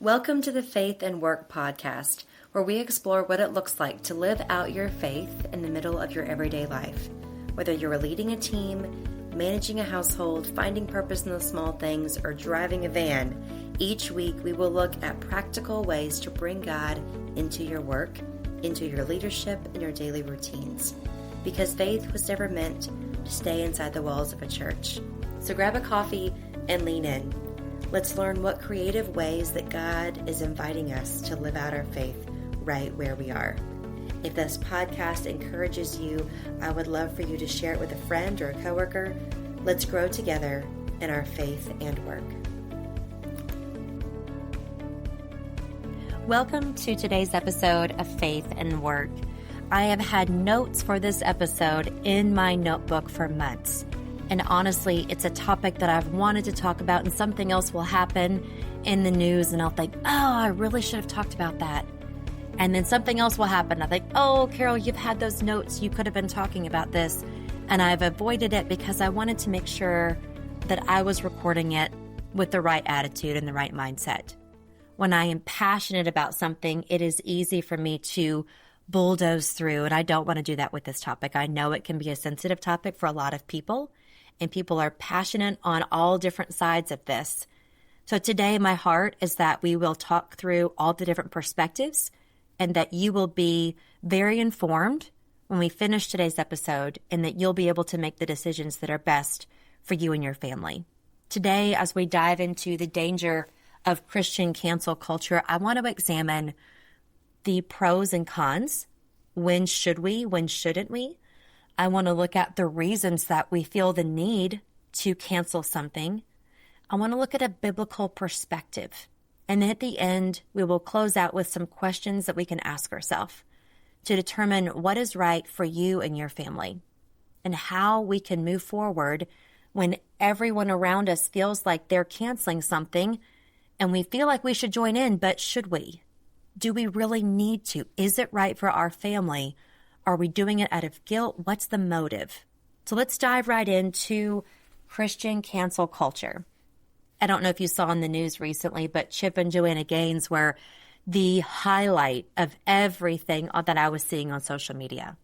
Welcome to the Faith and Work podcast, where we explore what it looks like to live out your faith in the middle of your everyday life. Whether you're leading a team, managing a household, finding purpose in the small things, or driving a van, each week we will look at practical ways to bring God into your work, into your leadership, and your daily routines. Because faith was never meant to stay inside the walls of a church. So grab a coffee and lean in. Let's learn what creative ways that God is inviting us to live out our faith right where we are. If this podcast encourages you, I would love for you to share it with a friend or a coworker. Let's grow together in our faith and work. Welcome to today's episode of Faith and Work. I have had notes for this episode in my notebook for months. And honestly, it's a topic that I've wanted to talk about, and something else will happen in the news and I'll think, oh, I really should have talked about that. And then something else will happen. I think, oh, Carole, you've had those notes. You could have been talking about this. And I've avoided it because I wanted to make sure that I was recording it with the right attitude and the right mindset. When I am passionate about something, it is easy for me to bulldoze through, and I don't want to do that with this topic. I know it can be a sensitive topic for a lot of people, and people are passionate on all different sides of this. So today, my heart is that we will talk through all the different perspectives and that you will be very informed when we finish today's episode, and that you'll be able to make the decisions that are best for you and your family. Today, as we dive into the danger of Christian cancel culture, I want to examine the pros and cons. When should we? When shouldn't we? I want to look at the reasons that we feel the need to cancel something. I want to look at a biblical perspective. And at the end, we will close out with some questions that we can ask ourselves to determine what is right for you and your family, and how we can move forward when everyone around us feels like they're canceling something and we feel like we should join in, but should we? Do we really need to? Is it right for our family? Are we doing it out of guilt? What's the motive? So let's dive right into Christian cancel culture. I don't know if you saw in the news recently, but Chip and Joanna Gaines were the highlight of everything that I was seeing on social media.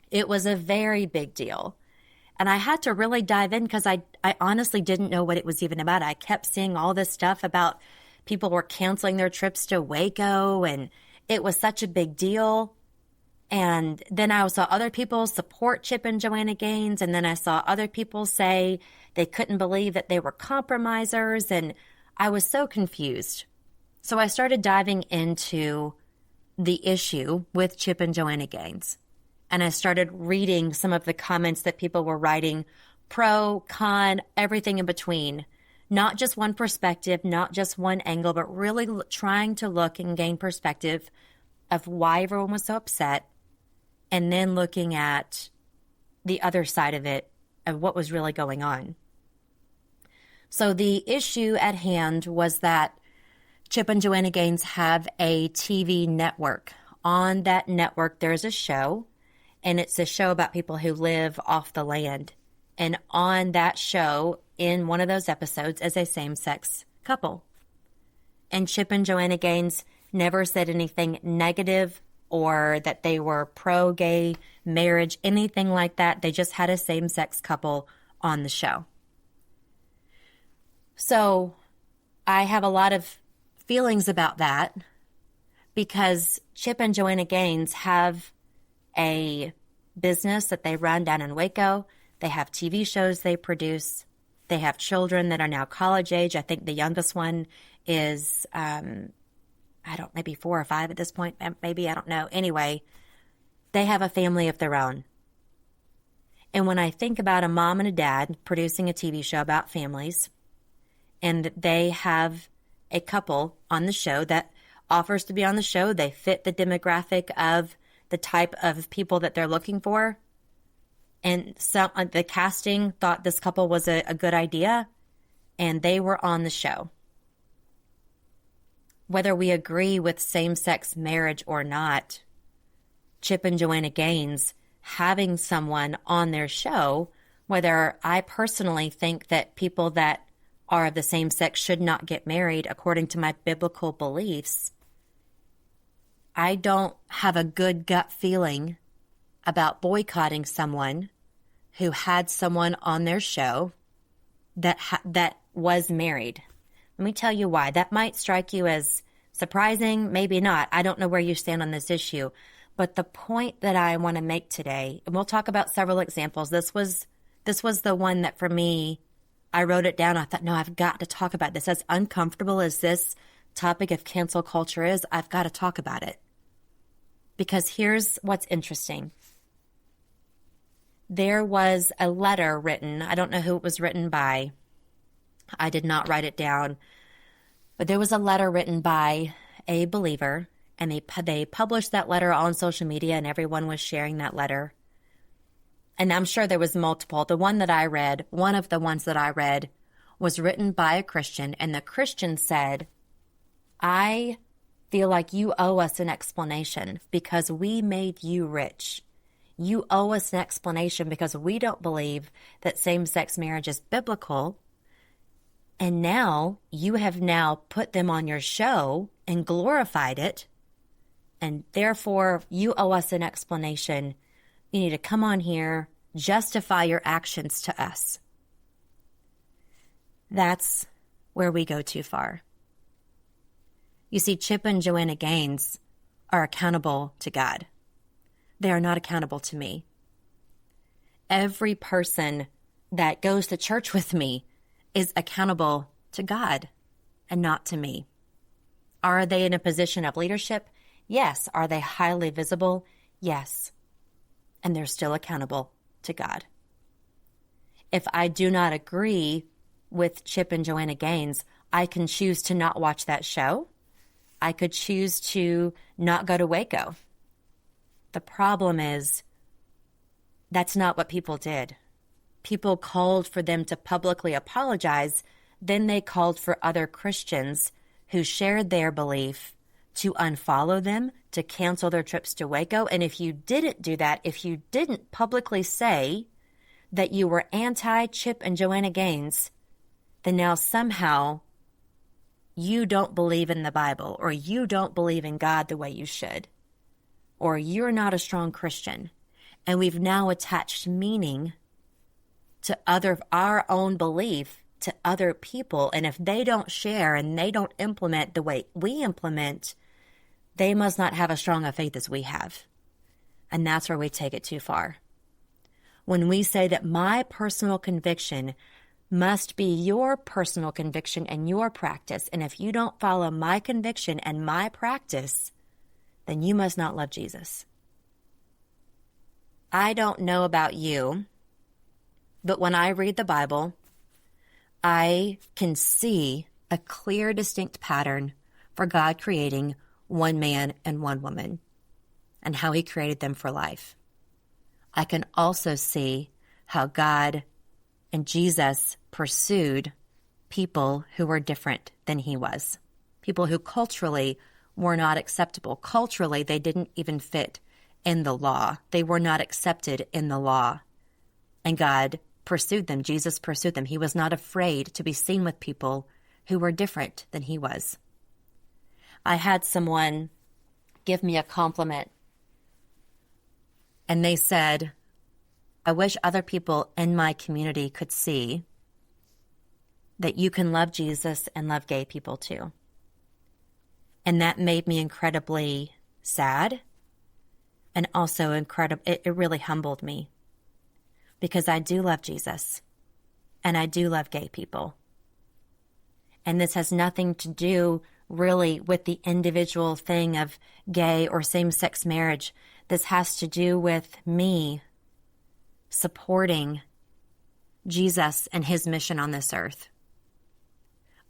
It was a very big deal. And I had to really dive in because I honestly didn't know what it was even about. I kept seeing all this stuff about people were canceling their trips to Waco, and it was such a big deal. And then I saw other people support Chip and Joanna Gaines, and then I saw other people say they couldn't believe that they were compromisers, and I was so confused. So I started diving into the issue with Chip and Joanna Gaines, and I started reading some of the comments that people were writing, pro, con, everything in between. Not just one perspective, not just one angle, but really trying to look and gain perspective of why everyone was so upset, and then looking at the other side of it, of what was really going on. So the issue at hand was that Chip and Joanna Gaines have a TV network. On that network, there's a show, and it's a show about people who live off the land. And on that show, in one of those episodes, is a same-sex couple. And Chip and Joanna Gaines never said anything negative or that they were pro-gay marriage, anything like that. They just had a same-sex couple on the show. So I have a lot of feelings about that because Chip and Joanna Gaines have a business that they run down in Waco. They have TV shows they produce. They have children that are now college age. I think the youngest one is maybe 4 or 5 at this point. Maybe, I don't know. Anyway, they have a family of their own. And when I think about a mom and a dad producing a TV show about families, and they have a couple on the show that offers to be on the show, they fit the demographic of the type of people that they're looking for, and the casting thought this couple was a good idea, and they were on the show. Whether we agree with same-sex marriage or not, Chip and Joanna Gaines having someone on their show, whether I personally think that people that are of the same sex should not get married according to my biblical beliefs, I don't have a good gut feeling about boycotting someone who had someone on their show that was married. Let me tell you why. That might strike you as surprising, maybe not. I don't know where you stand on this issue. But the point that I want to make today, and we'll talk about several examples. This was the one that for me, I wrote it down. I thought, no, I've got to talk about this. As uncomfortable as this topic of cancel culture is, I've got to talk about it. Because here's what's interesting. There was a letter written. I don't know who it was written by. I did not write it down. But there was a letter written by a believer, and they published that letter on social media, and everyone was sharing that letter. And I'm sure there was multiple. One of the ones that I read was written by a Christian, and the Christian said, I feel like you owe us an explanation because we made you rich. You owe us an explanation because we don't believe that same-sex marriage is biblical. And now you have now put them on your show and glorified it. And therefore, you owe us an explanation. You need to come on here, justify your actions to us. That's where we go too far. You see, Chip and Joanna Gaines are accountable to God. They are not accountable to me. Every person that goes to church with me is accountable to God and not to me. Are they in a position of leadership? Yes. Are they highly visible? Yes. And they're still accountable to God. If I do not agree with Chip and Joanna Gaines, I can choose to not watch that show. I could choose to not go to Waco. The problem is that's not what people did. People called for them to publicly apologize. Then they called for other Christians who shared their belief to unfollow them, to cancel their trips to Waco. And if you didn't do that, if you didn't publicly say that you were anti-Chip and Joanna Gaines, then now somehow you don't believe in the Bible, or you don't believe in God the way you should, or you're not a strong Christian. And we've now attached meaning to our own belief to other people. And if they don't share and they don't implement the way we implement, they must not have as strong a faith as we have. And that's where we take it too far. When we say that my personal conviction must be your personal conviction and your practice, and if you don't follow my conviction and my practice, then you must not love Jesus. I don't know about you, but when I read the Bible, I can see a clear, distinct pattern for God creating one man and one woman and how he created them for life. I can also see how God and Jesus pursued people who were different than he was, people who culturally were not acceptable. Culturally, they didn't even fit in the law. They were not accepted in the law. And God pursued them. Jesus pursued them. He was not afraid to be seen with people who were different than he was. I had someone give me a compliment, and they said, I wish other people in my community could see that you can love Jesus and love gay people too. And that made me incredibly sad, and also incredible. It really humbled me, because I do love Jesus and I do love gay people. And this has nothing to do really with the individual thing of gay or same-sex marriage. This has to do with me supporting Jesus and his mission on this earth.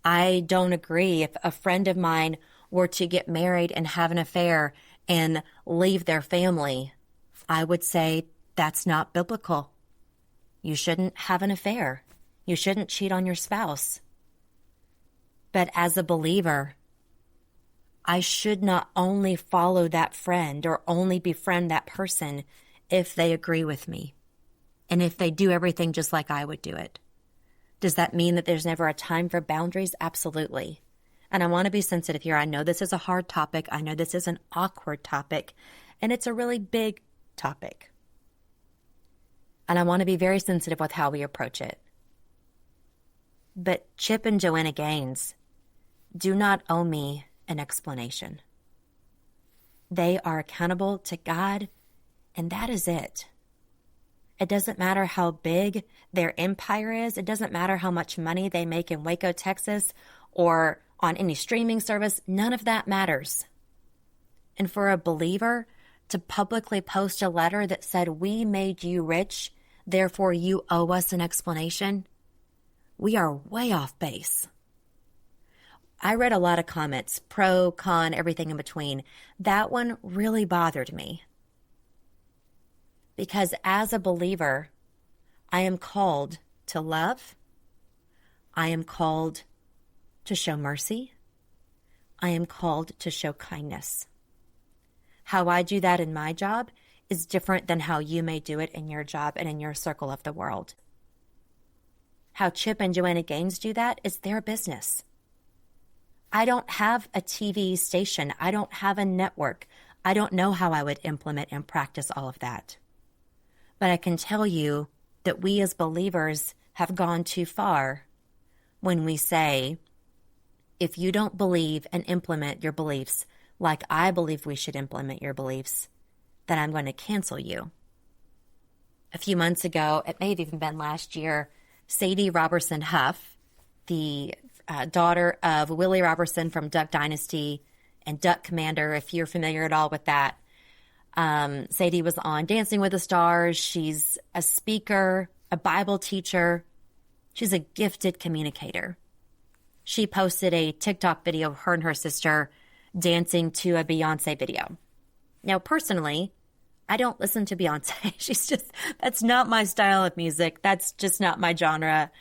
I don't agree if a friend of mine were to get married and have an affair and leave their family. I would say that's not biblical. You shouldn't have an affair. You shouldn't cheat on your spouse. But as a believer, I should not only follow that friend or only befriend that person if they agree with me and if they do everything just like I would do it. Does that mean that there's never a time for boundaries? Absolutely. And I want to be sensitive here. I know this is a hard topic. I know this is an awkward topic, and it's a really big topic. And I want to be very sensitive with how we approach it. But Chip and Joanna Gaines do not owe me an explanation. They are accountable to God, and that is it. It doesn't matter how big their empire is. It doesn't matter how much money they make in Waco, Texas, or on any streaming service. None of that matters. And for a believer to publicly post a letter that said, "We made you rich, therefore you owe us an explanation," we are way off base. I read a lot of comments, pro, con, everything in between. That one really bothered me. Because as a believer, I am called to love. I am called to show mercy. I am called to show kindness. How I do that in my job is different than how you may do it in your job and in your circle of the world. How Chip and Joanna Gaines do that is their business. I don't have a TV station. I don't have a network. I don't know how I would implement and practice all of that. But I can tell you that we as believers have gone too far when we say, if you don't believe and implement your beliefs like I believe we should implement your beliefs, then I'm going to cancel you. A few months ago, it may have even been last year, Sadie Robertson Huff, the daughter of Willie Robertson from Duck Dynasty and Duck Commander, if you're familiar at all with that, Sadie was on Dancing with the Stars. She's a speaker, a Bible teacher. She's a gifted communicator. She posted a TikTok video of her and her sister dancing to a Beyonce video. Now, personally, I don't listen to Beyonce. That's not my style of music. That's just not my genre.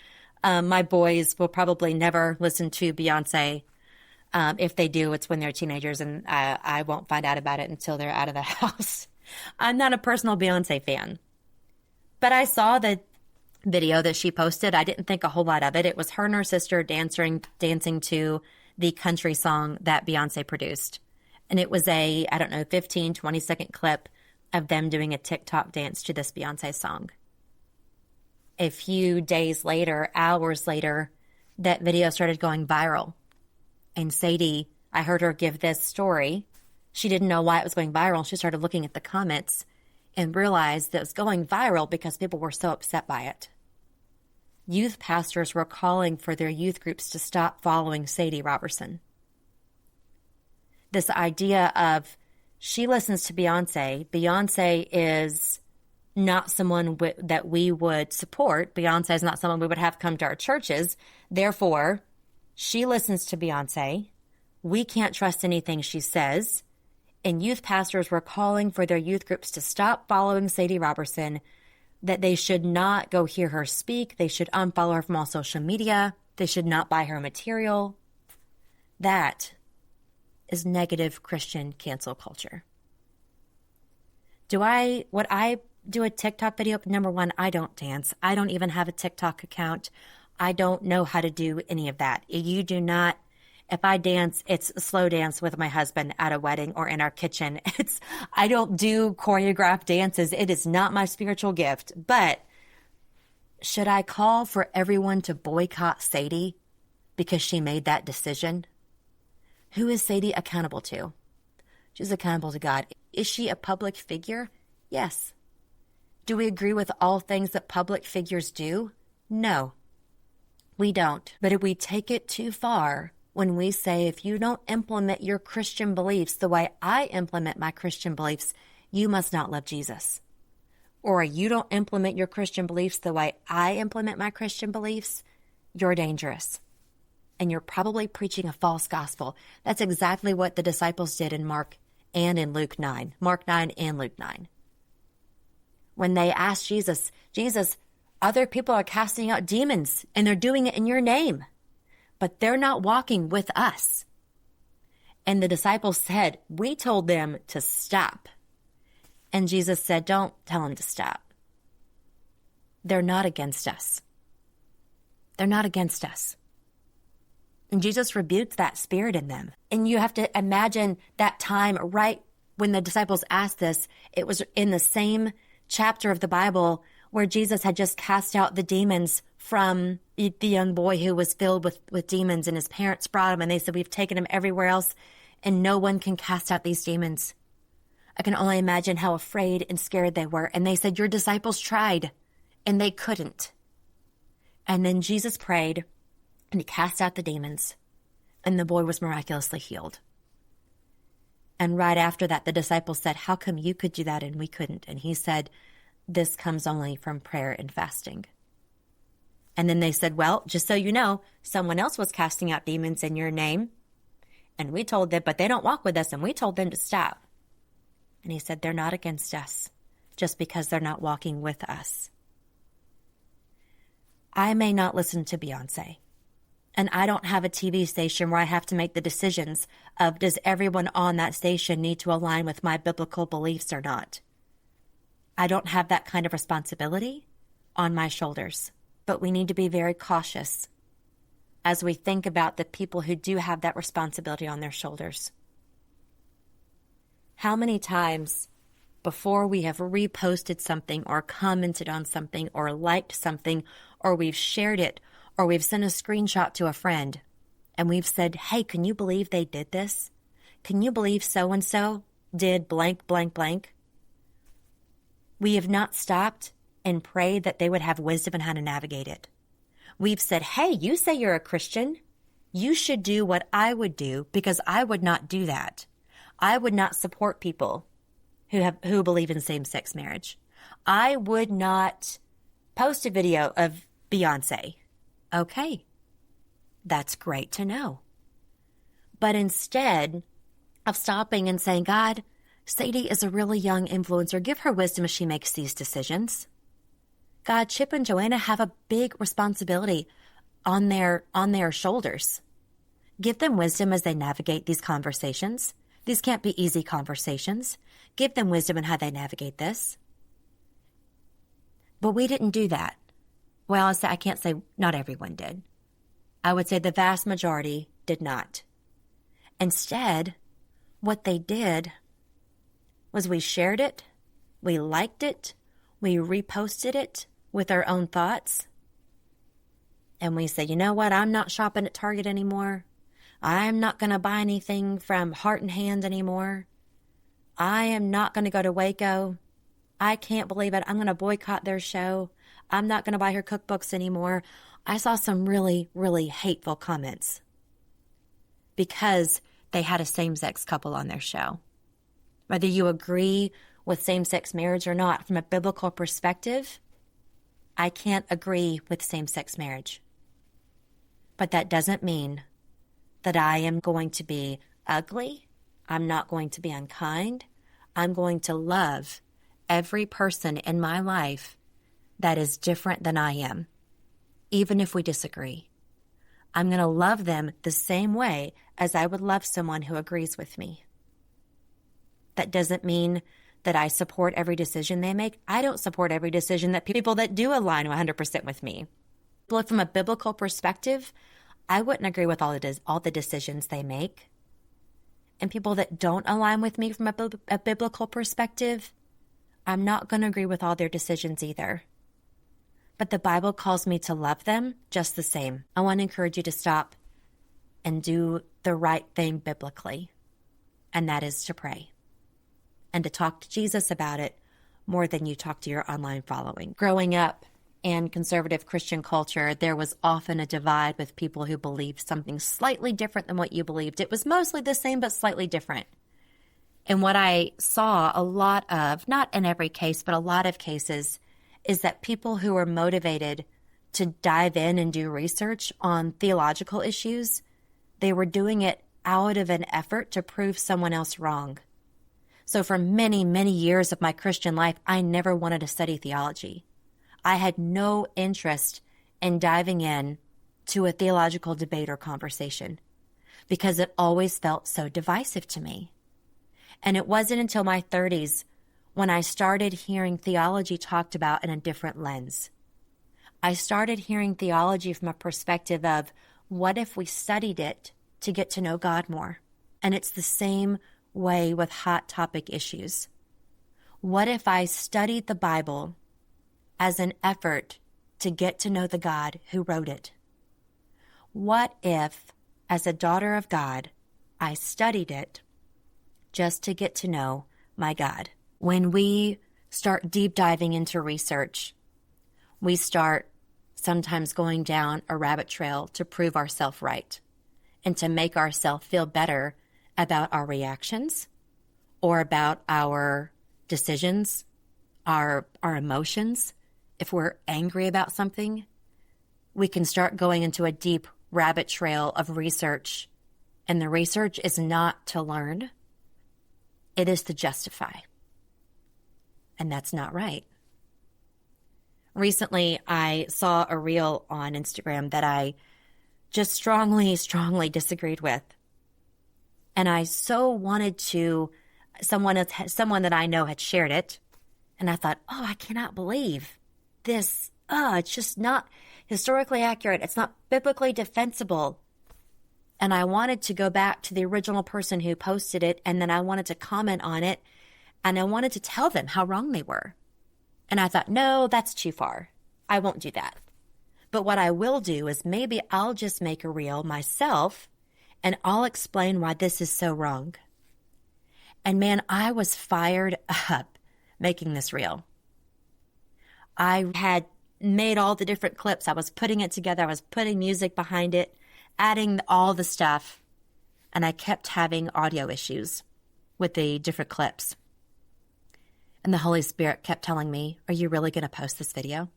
My boys will probably never listen to Beyonce. If they do, it's when they're teenagers, and I won't find out about it until they're out of the house. I'm not a personal Beyonce fan. But I saw the video that she posted. I didn't think a whole lot of it. It was her and her sister dancing to the country song that Beyonce produced. And it was a, 15, 20-second clip of them doing a TikTok dance to this Beyonce song. A few days later, hours later, that video started going viral. And Sadie, I heard her give this story. She didn't know why it was going viral. She started looking at the comments and realized that it was going viral because people were so upset by it. Youth pastors were calling for their youth groups to stop following Sadie Robertson. This idea of she listens to Beyonce. Beyonce is not someone that we would support. Beyonce is not someone we would have come to our churches. Therefore, she listens to Beyonce. We can't trust anything she says. And youth pastors were calling for their youth groups to stop following Sadie Robertson, that they should not go hear her speak. They should unfollow her from all social media. They should not buy her material. That is negative Christian cancel culture. Would I do a TikTok video? Number one, I don't dance. I don't even have a TikTok account. I don't know how to do any of that. You do not. If I dance, it's a slow dance with my husband at a wedding or in our kitchen. I don't do choreographed dances. It is not my spiritual gift. But should I call for everyone to boycott Sadie because she made that decision? Who is Sadie accountable to? She's accountable to God. Is she a public figure? Yes. Do we agree with all things that public figures do? No, we don't. But if we take it too far, when we say, if you don't implement your Christian beliefs the way I implement my Christian beliefs, you must not love Jesus. Or you don't implement your Christian beliefs the way I implement my Christian beliefs, you're dangerous. And you're probably preaching a false gospel. That's exactly what the disciples did in Mark and in Luke 9. Mark 9 and Luke 9. When they asked Jesus, other people are casting out demons and they're doing it in your name, but they're not walking with us. And the disciples said, we told them to stop. And Jesus said, don't tell them to stop. They're not against us. They're not against us. And Jesus rebuked that spirit in them. And you have to imagine that time right when the disciples asked this, it was in the same chapter of the Bible where Jesus had just cast out the demons from the young boy who was filled with demons, and his parents brought him, and they said, we've taken him everywhere else, and no one can cast out these demons. I can only imagine how afraid and scared they were. And they said, your disciples tried, and they couldn't. And then Jesus prayed, and he cast out the demons, and the boy was miraculously healed. And right after that, the disciples said, how come you could do that and we couldn't? And he said, this comes only from prayer and fasting. And then they said, well, just so you know, someone else was casting out demons in your name. And we told them, but they don't walk with us. And we told them to stop. And he said, they're not against us just because they're not walking with us. I may not listen to Beyonce. And I don't have a TV station where I have to make the decisions of, does everyone on that station need to align with my biblical beliefs or not? I don't have that kind of responsibility on my shoulders. But we need to be very cautious as we think about the people who do have that responsibility on their shoulders. How many times before we have reposted something or commented on something or liked something or we've shared it or we've sent a screenshot to a friend and we've said, hey, can you believe they did this? Can you believe so-and-so did blank, blank, blank? We have not stopped and prayed that they would have wisdom on how to navigate it. We've said, hey, you say you're a Christian. You should do what I would do because I would not do that. I would not support people who believe in same-sex marriage. I would not post a video of Beyonce. Okay, that's great to know. But instead of stopping and saying, God, Sadie is a really young influencer. Give her wisdom as she makes these decisions. God, Chip and Joanna have a big responsibility on their shoulders. Give them wisdom as they navigate these conversations. These can't be easy conversations. Give them wisdom on how they navigate this. But we didn't do that. Well, I can't say not everyone did. I would say the vast majority did not. Instead, what they did was we shared it, we liked it, we reposted it with our own thoughts. And we say, you know what? I'm not shopping at Target anymore. I'm not going to buy anything from Heart and Hand anymore. I am not going to go to Waco. I can't believe it. I'm going to boycott their show. I'm not going to buy her cookbooks anymore. I saw some really, really hateful comments because they had a same-sex couple on their show. Whether you agree with same-sex marriage or not, from a biblical perspective, I can't agree with same-sex marriage. But that doesn't mean that I am going to be ugly. I'm not going to be unkind. I'm going to love every person in my life that is different than I am, even if we disagree. I'm going to love them the same way as I would love someone who agrees with me. That doesn't mean that I support every decision they make. I don't support every decision that people that do align 100% with me. But from a biblical perspective, I wouldn't agree with all the decisions they make. And people that don't align with me from a biblical perspective, I'm not going to agree with all their decisions either. But the Bible calls me to love them just the same. I want to encourage you to stop and do the right thing biblically, and that is to pray and to talk to Jesus about it more than you talk to your online following. Growing up in conservative Christian culture, there was often a divide with people who believed something slightly different than what you believed. It was mostly the same, but slightly different. And what I saw a lot of, not in every case, but a lot of cases, is that people who were motivated to dive in and do research on theological issues, they were doing it out of an effort to prove someone else wrong. So for many, many years of my Christian life, I never wanted to study theology. I had no interest in diving in to a theological debate or conversation because it always felt so divisive to me. And it wasn't until my 30s when I started hearing theology talked about in a different lens. I started hearing theology from a perspective of, what if we studied it to get to know God more? And it's the same way with hot topic issues. What if I studied the Bible as an effort to get to know the God who wrote it? What if, as a daughter of God, I studied it just to get to know my God? When we start deep diving into research, we start sometimes going down a rabbit trail to prove ourselves right and to make ourselves feel better about our reactions or about our decisions, our emotions. If we're angry about something, we can start going into a deep rabbit trail of research, and the research is not to learn, it is to justify. And that's not right. Recently, I saw a reel on Instagram that I just strongly disagreed with. And I so wanted to, someone that I know had shared it. And I thought, I cannot believe this. It's just not historically accurate. It's not biblically defensible. And I wanted to go back to the original person who posted it, and then I wanted to comment on it, and I wanted to tell them how wrong they were. And I thought, no, that's too far. I won't do that. But what I will do is maybe I'll just make a reel myself, and I'll explain why this is so wrong. And man, I was fired up making this reel. I had made all the different clips. I was putting it together. I was putting music behind it, adding all the stuff. And I kept having audio issues with the different clips. And the Holy Spirit kept telling me, are you really going to post this video?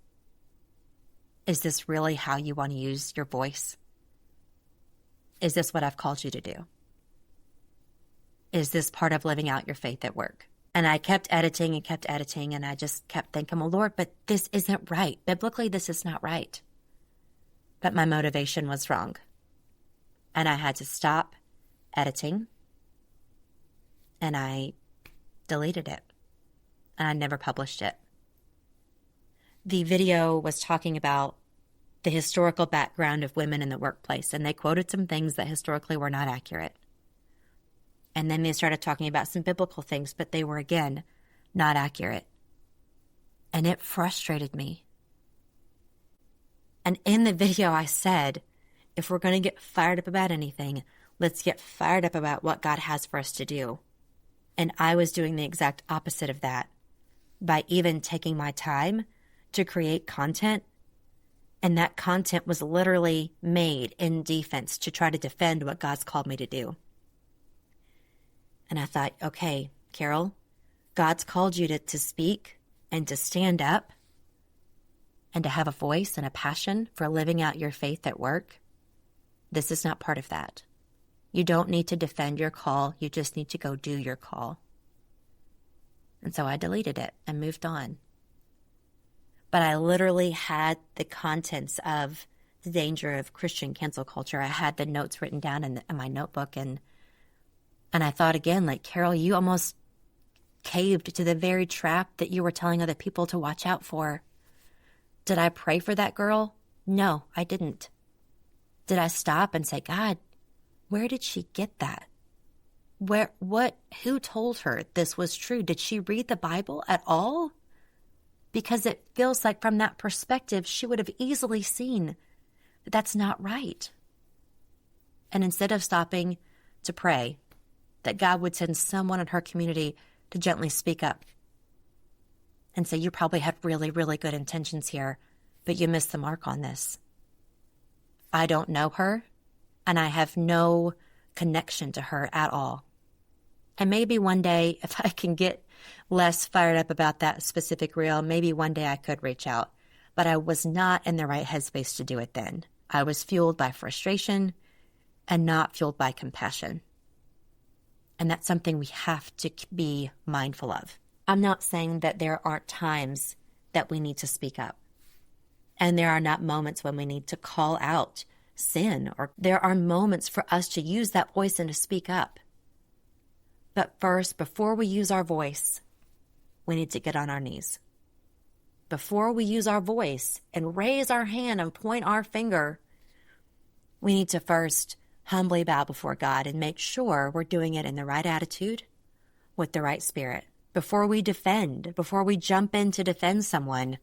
Is this really how you want to use your voice? Is this what I've called you to do? Is this part of living out your faith at work? And I kept editing, and I just kept thinking, well, Lord, but this isn't right. Biblically, this is not right. But my motivation was wrong. And I had to stop editing, and I deleted it. And I never published it. The video was talking about the historical background of women in the workplace, and they quoted some things that historically were not accurate. And then they started talking about some biblical things, but they were, again, not accurate. And it frustrated me. And in the video, I said, if we're going to get fired up about anything, let's get fired up about what God has for us to do. And I was doing the exact opposite of that by even taking my time to create content. And that content was literally made in defense to try to defend what God's called me to do. And I thought, okay, Carole, God's called you to speak and to stand up and to have a voice and a passion for living out your faith at work. This is not part of that. You don't need to defend your call. You just need to go do your call. And so I deleted it and moved on. But I literally had the contents of the danger of Christian cancel culture. I had the notes written down in my notebook, and I thought again, like, Carole, you almost caved to the very trap that you were telling other people to watch out for. Did I pray for that girl? No, I didn't. Did I stop and say, God, where did she get that? Who told her this was true? Did she read the Bible at all? Because it feels like from that perspective, she would have easily seen that that's not right. And instead of stopping to pray that God would send someone in her community to gently speak up and say, you probably had really, really good intentions here, but you missed the mark on this. I don't know her, and I have no connection to her at all. And maybe one day, if I can get less fired up about that specific reel, maybe one day I could reach out. But I was not in the right headspace to do it then. I was fueled by frustration and not fueled by compassion. And that's something we have to be mindful of. I'm not saying that there aren't times that we need to speak up. And there are not moments when we need to call out sin, or there are moments for us to use that voice and to speak up. But first, before we use our voice, we need to get on our knees. before we use our voice and raise our hand and point our finger, we need to first humbly bow before God and make sure we're doing it in the right attitude, with the right spirit. Before we defend, before we jump in to defend someone,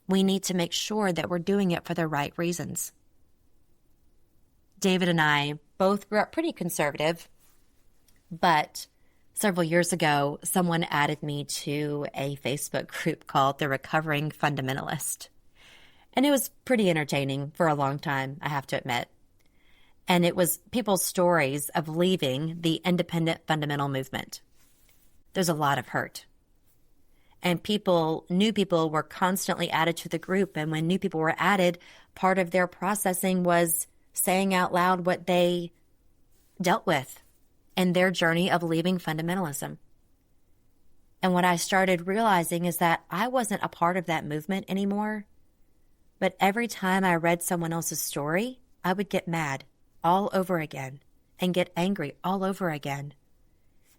we need to make sure that we're doing it for the right reasons. David and I both grew up pretty conservative, but several years ago, someone added me to a Facebook group called The Recovering Fundamentalist. And it was pretty entertaining for a long time, I have to admit. And it was people's stories of leaving the independent fundamental movement. There's a lot of hurt. And new people were constantly added to the group. And when new people were added, part of their processing was saying out loud what they dealt with in their journey of leaving fundamentalism. And what I started realizing is that I wasn't a part of that movement anymore. But every time I read someone else's story, I would get mad all over again and get angry all over again.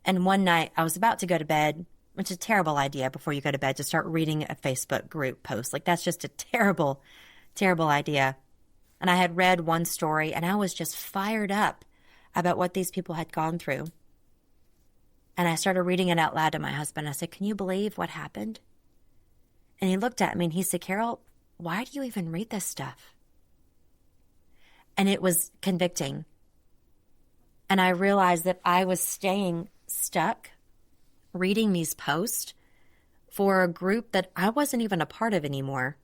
And one night I was about to go to bed, which is a terrible idea before you go to bed to start reading a Facebook group post. Like, that's just a terrible, terrible idea. And I had read one story and I was just fired up about what these people had gone through. And I started reading it out loud to my husband. I said, "Can you believe what happened?" And he looked at me and he said, "Carole, why do you even read this stuff?" And it was convicting. And I realized that I was staying stuck reading these posts for a group that I wasn't even a part of anymore.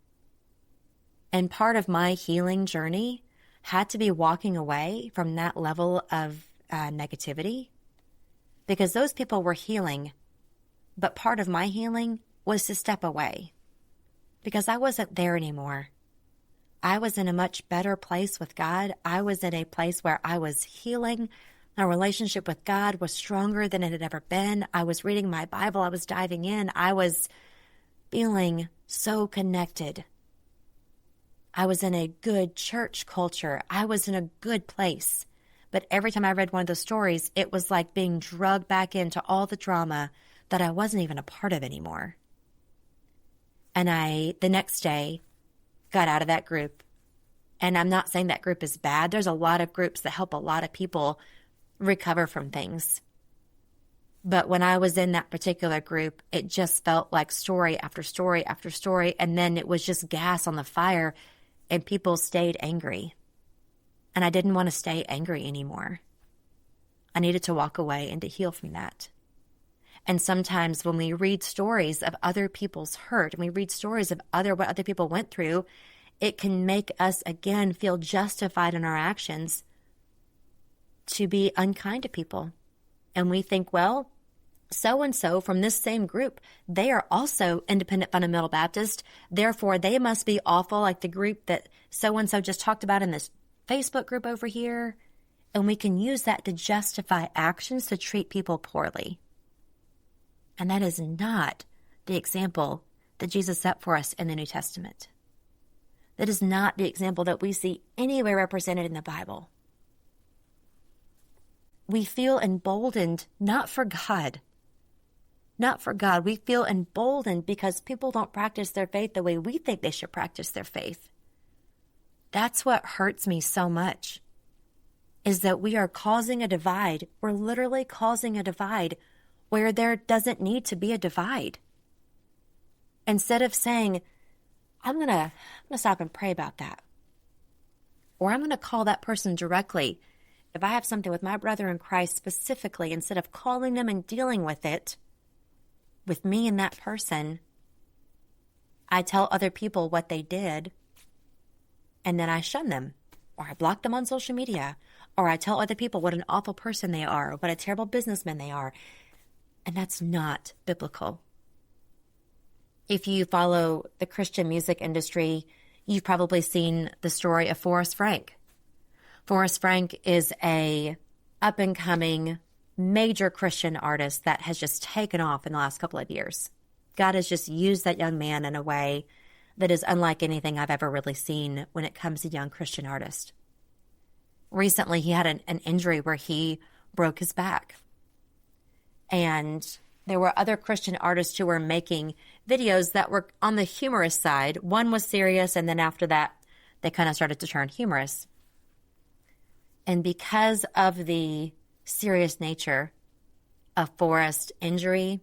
And part of my healing journey had to be walking away from that level of negativity, because those people were healing. But part of my healing was to step away because I wasn't there anymore. I was in a much better place with God. I was in a place where I was healing. My relationship with God was stronger than it had ever been. I was reading my Bible. I was diving in. I was feeling so connected. I was in a good church culture. I was in a good place. But every time I read one of those stories, it was like being drugged back into all the drama that I wasn't even a part of anymore. And the next day, got out of that group. And I'm not saying that group is bad. There's a lot of groups that help a lot of people recover from things. But when I was in that particular group, it just felt like story after story after story. And then it was just gas on the fire and people stayed angry. And I didn't want to stay angry anymore. I needed to walk away and to heal from that. And sometimes when we read stories of other people's hurt and we read stories of what other people went through, it can make us again feel justified in our actions to be unkind to people. And we think, well, so-and-so from this same group, they are also independent fundamental Baptist. Therefore, they must be awful like the group that so-and-so just talked about in this Facebook group over here. And we can use that to justify actions to treat people poorly. And that is not the example that Jesus set for us in the New Testament. That is not the example that we see anywhere represented in the Bible. We feel emboldened, not for God. Not for God. We feel emboldened because people don't practice their faith the way we think they should practice their faith. That's what hurts me so much, is that we are causing a divide. We're literally causing a divide where there doesn't need to be a divide. Instead of saying, I'm gonna stop and pray about that. Or I'm gonna call that person directly. If I have something with my brother in Christ specifically, instead of calling them and dealing with it, with me and that person, I tell other people what they did, and then I shun them, or I block them on social media, or I tell other people what an awful person they are, or what a terrible businessman they are. And that's not biblical. If you follow the Christian music industry, you've probably seen the story of Forrest Frank. Forrest Frank is a up-and-coming major Christian artist that has just taken off in the last couple of years. God has just used that young man in a way that is unlike anything I've ever really seen when it comes to young Christian artists. Recently, he had an injury where he broke his back. And there were other Christian artists who were making videos that were on the humorous side. One was serious, and then after that, they kind of started to turn humorous. And because of the serious nature of Forrest's injury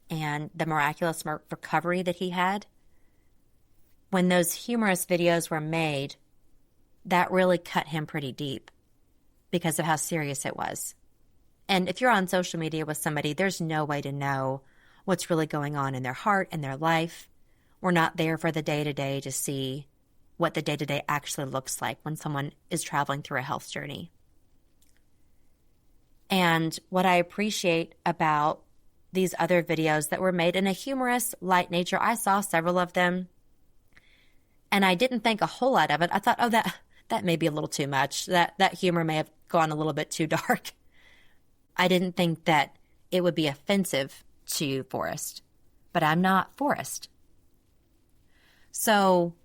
and the miraculous recovery that he had, when those humorous videos were made, that really cut him pretty deep because of how serious it was. And if you're on social media with somebody, there's no way to know what's really going on in their heart and their life. We're not there for the day-to-day to see what the day-to-day actually looks like when someone is traveling through a health journey. And what I appreciate about these other videos that were made in a humorous, light nature, I saw several of them, and I didn't think a whole lot of it. I thought, oh, that may be a little too much. That humor may have gone a little bit too dark. I didn't think that it would be offensive to Forrest, but I'm not Forrest. So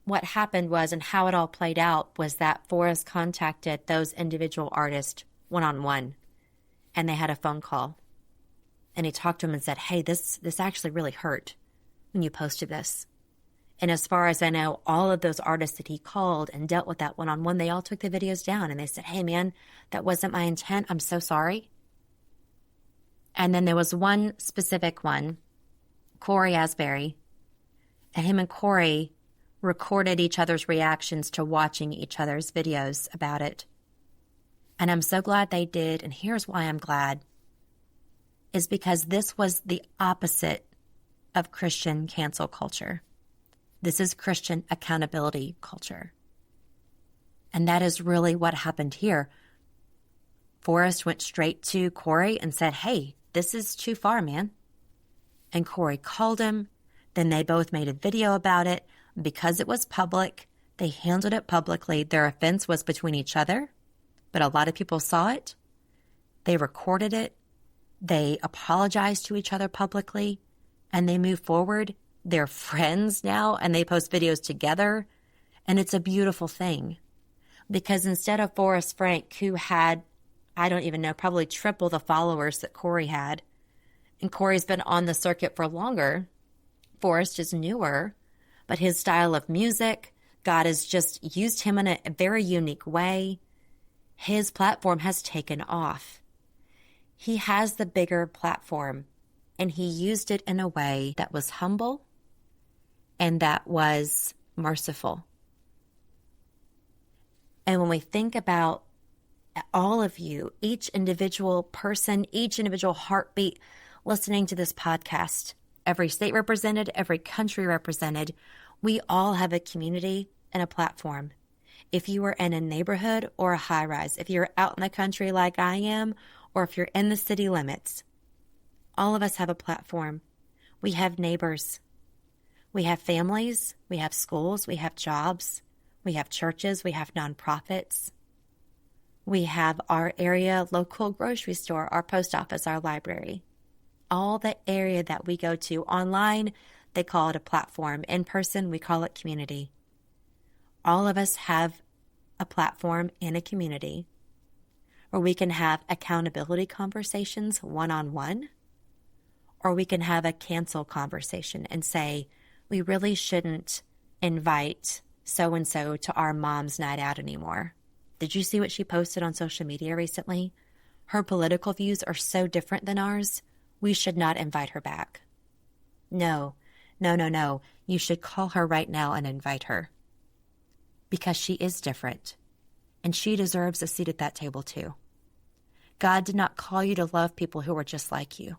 what happened was, and how it all played out, was that Forrest contacted those individual artists one-on-one, and they had a phone call. And he talked to them and said, hey, this actually really hurt when you posted this. And as far as I know, all of those artists that he called and dealt with that one-on-one, they all took the videos down and they said, hey, man, that wasn't my intent. I'm so sorry. And then there was one specific one, Corey Asbury, and him and Corey recorded each other's reactions to watching each other's videos about it. And I'm so glad they did. And here's why I'm glad, is because this was the opposite of Christian cancel culture. This is Christian accountability culture. And that is really what happened here. Forrest went straight to Corey and said, hey, this is too far, man. And Corey called him. Then they both made a video about it. Because it was public, they handled it publicly. Their offense was between each other, but a lot of people saw it. They recorded it. They apologized to each other publicly, and they moved forward. They're friends now, and they post videos together, and it's a beautiful thing. Because instead of Forrest Frank, who had, I don't even know, probably triple the followers that Corey had, and Corey's been on the circuit for longer, Forrest is newer, but his style of music, God has just used him in a very unique way. His platform has taken off. He has the bigger platform, and he used it in a way that was humble and that was merciful. And when we think about all of you, each individual person, each individual heartbeat listening to this podcast, every state represented, every country represented, we all have a community and a platform. If you are in a neighborhood or a high rise, if you're out in the country like I am, or if you're in the city limits, all of us have a platform. We have neighbors. We have families. We have schools. We have jobs. We have churches. We have nonprofits. We have our area local grocery store, our post office, our library. All the area that we go to online, they call it a platform. In person, we call it community. All of us have a platform in a community where we can have accountability conversations one-on-one, or we can have a cancel conversation and say, we really shouldn't invite so-and-so to our mom's night out anymore. Did you see what she posted on social media recently? Her political views are so different than ours. We should not invite her back. No. You should call her right now and invite her. Because she is different. And she deserves a seat at that table too. God did not call you to love people who are just like you.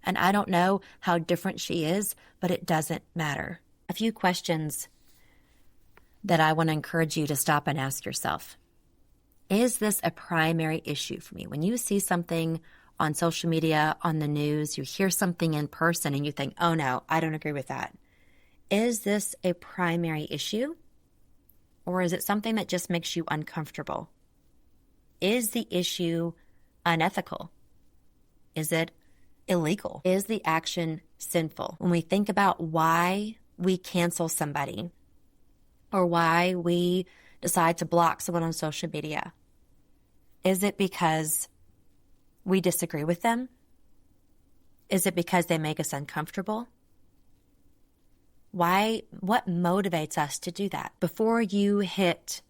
And I don't know how different she is, but it doesn't matter. A few questions that I want to encourage you to stop and ask yourself. Is this a primary issue for me? When you see something on social media, on the news, you hear something in person and you think, oh no, I don't agree with that. Is this a primary issue? Or is it something that just makes you uncomfortable? Is the issue unethical? Is it illegal? Is the action sinful? When we think about why we cancel somebody or why we decide to block someone on social media, is it because we disagree with them? Is it because they make us uncomfortable? Why? What motivates us to do that? Before you hit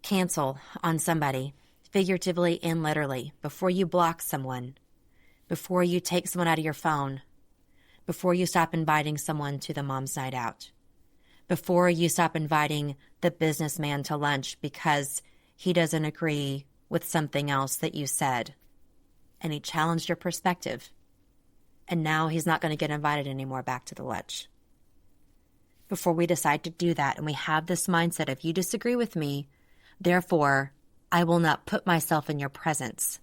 cancel on somebody, figuratively and literally, before you block someone, before you take someone out of your phone, before you stop inviting someone to the mom's night out, before you stop inviting the businessman to lunch because he doesn't agree with something else that you said and he challenged your perspective, and now he's not going to get invited anymore back to the lunch. Before we decide to do that and we have this mindset of, you disagree with me, therefore I will not put myself in your presence.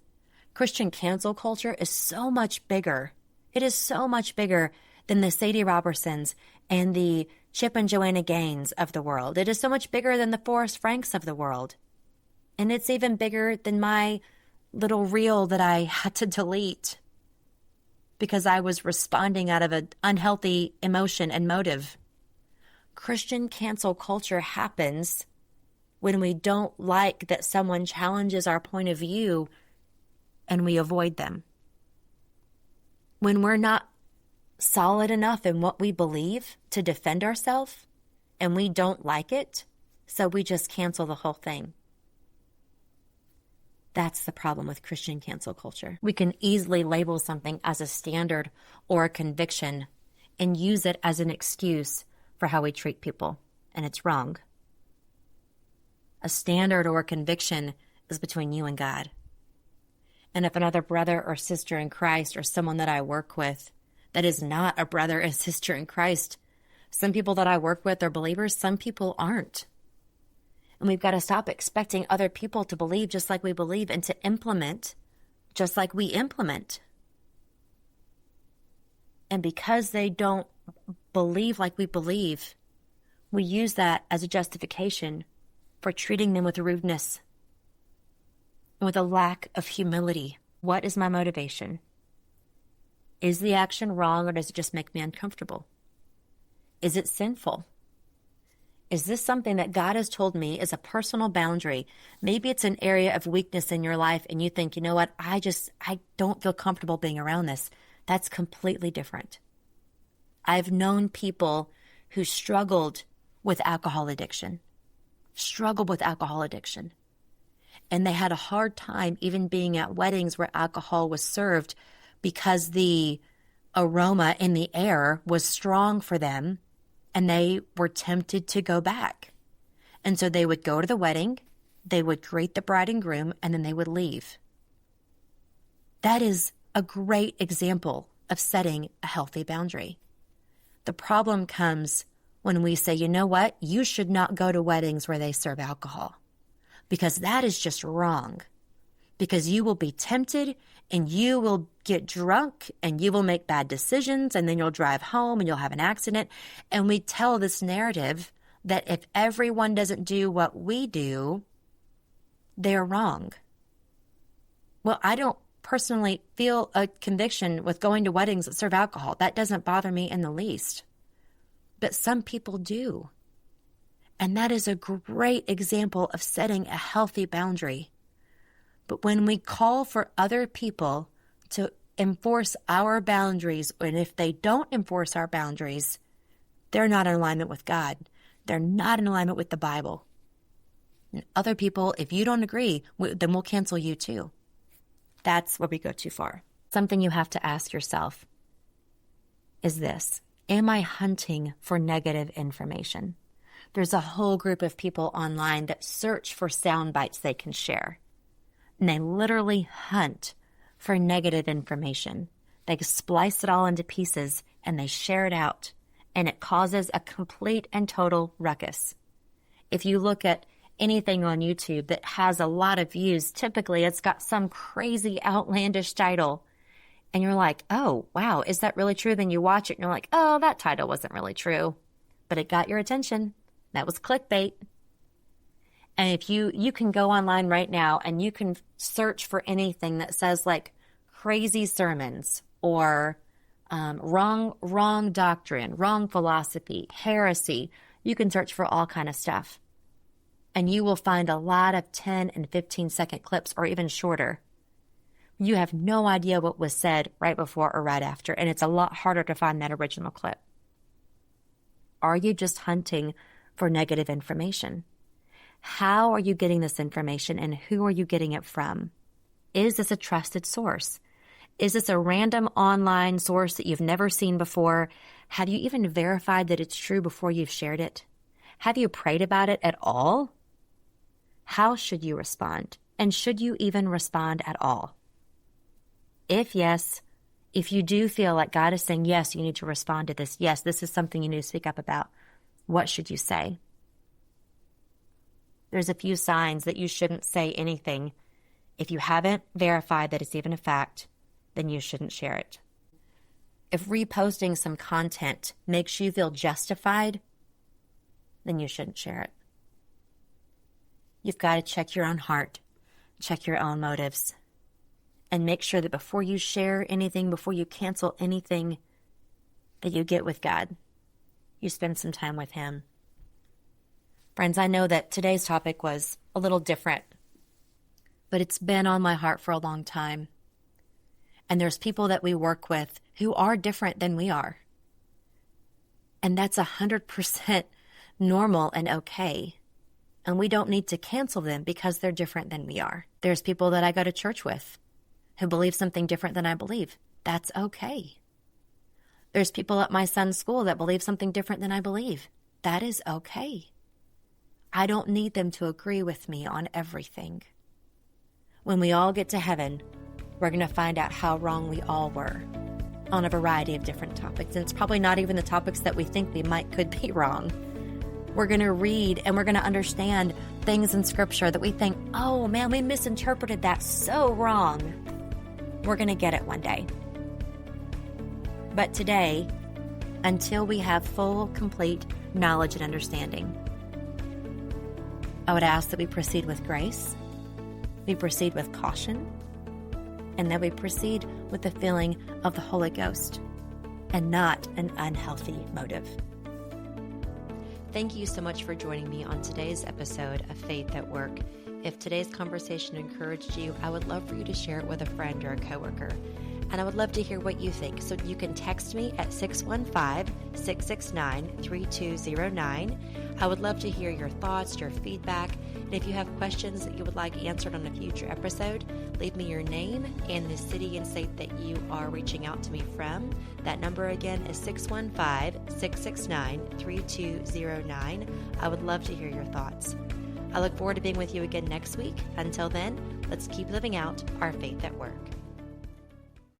Christian cancel culture is so much bigger. It is so much bigger than the Sadie Robertsons and the Chip and Joanna Gaines of the world. It is so much bigger than the Forrest Franks of the world. And it's even bigger than my little reel that I had to delete because I was responding out of an unhealthy emotion and motive. Christian cancel culture happens when we don't like that someone challenges our point of view and we avoid them. When we're not solid enough in what we believe to defend ourselves and we don't like it, so we just cancel the whole thing. That's the problem with Christian cancel culture. We can easily label something as a standard or a conviction and use it as an excuse for how we treat people, and it's wrong. A standard or a conviction is between you and God. And if another brother or sister in Christ or someone that I work with that is not a brother and sister in Christ, some people that I work with are believers, some people aren't. And we've got to stop expecting other people to believe just like we believe and to implement just like we implement. And because they don't believe like we believe, we use that as a justification for treating them with rudeness and with a lack of humility. What is my motivation? Is the action wrong, or does it just make me uncomfortable? Is it sinful? Is this something that God has told me is a personal boundary? Maybe it's an area of weakness in your life and you think, you know what, I don't feel comfortable being around this. That's completely different. I've known people who struggled with alcohol addiction. And they had a hard time even being at weddings where alcohol was served because the aroma in the air was strong for them and they were tempted to go back. And so they would go to the wedding, they would greet the bride and groom, and then they would leave. That is a great example of setting a healthy boundary. The problem comes when we say, you know what, you should not go to weddings where they serve alcohol, because that is just wrong. Because you will be tempted and you will get drunk and you will make bad decisions and then you'll drive home and you'll have an accident. And we tell this narrative that if everyone doesn't do what we do, they're wrong. Well, I don't personally feel a conviction with going to weddings that serve alcohol. That doesn't bother me in the least. But some people do. And that is a great example of setting a healthy boundary. But when we call for other people to enforce our boundaries, and if they don't enforce our boundaries, they're not in alignment with God. They're not in alignment with the Bible. And other people, if you don't agree, then we'll cancel you too. That's where we go too far. Something you have to ask yourself is this: am I hunting for negative information? There's a whole group of people online that search for sound bites they can share. And they literally hunt for negative information. They splice it all into pieces and they share it out. And it causes a complete and total ruckus. If you look at anything on YouTube that has a lot of views, typically it's got some crazy outlandish title. And you're like, oh, wow, is that really true? Then you watch it and you're like, oh, that title wasn't really true. But it got your attention. That was clickbait. And if you can go online right now and you can search for anything that says like crazy sermons or wrong doctrine, wrong philosophy, heresy, you can search for all kind of stuff. And you will find a lot of 10 and 15-second clips or even shorter You have no idea what was said right before or right after, and it's a lot harder to find that original clip. Are you just hunting for negative information? How are you getting this information, and who are you getting it from? Is this a trusted source? Is this a random online source that you've never seen before? Have you even verified that it's true before you've shared it? Have you prayed about it at all? How should you respond? And should you even respond at all? If yes, if you do feel like God is saying, yes, you need to respond to this. Yes, this is something you need to speak up about. What should you say? There's a few signs that you shouldn't say anything. If you haven't verified that it's even a fact, then you shouldn't share it. If reposting some content makes you feel justified, then you shouldn't share it. You've got to check your own heart, check your own motives, and make sure that before you share anything, before you cancel anything, that you get with God. You spend some time with Him. Friends, I know that today's topic was a little different, but it's been on my heart for a long time. And there's people that we work with who are different than we are. And that's 100% normal and okay. And we don't need to cancel them because they're different than we are. There's people that I go to church with who believe something different than I believe. That's okay. There's people at my son's school that believe something different than I believe. That is okay. I don't need them to agree with me on everything. When we all get to heaven, we're going to find out how wrong we all were on a variety of different topics. And it's probably not even the topics that we think we could be wrong. We're going to read and we're going to understand things in Scripture that we think, oh man, we misinterpreted that so wrong. We're going to get it one day. But today, until we have full, complete knowledge and understanding, I would ask that we proceed with grace, we proceed with caution, and that we proceed with the feeling of the Holy Ghost and not an unhealthy motive. Thank you so much for joining me on today's episode of Faith at Work. If today's conversation encouraged you, I would love for you to share it with a friend or a coworker. And I would love to hear what you think. So you can text me at 615-669-3209. I would love to hear your thoughts, your feedback. And if you have questions that you would like answered on a future episode, leave me your name and the city and state that you are reaching out to me from. That number again is 615-669-3209. I would love to hear your thoughts. I look forward to being with you again next week. Until then, let's keep living out our faith at work.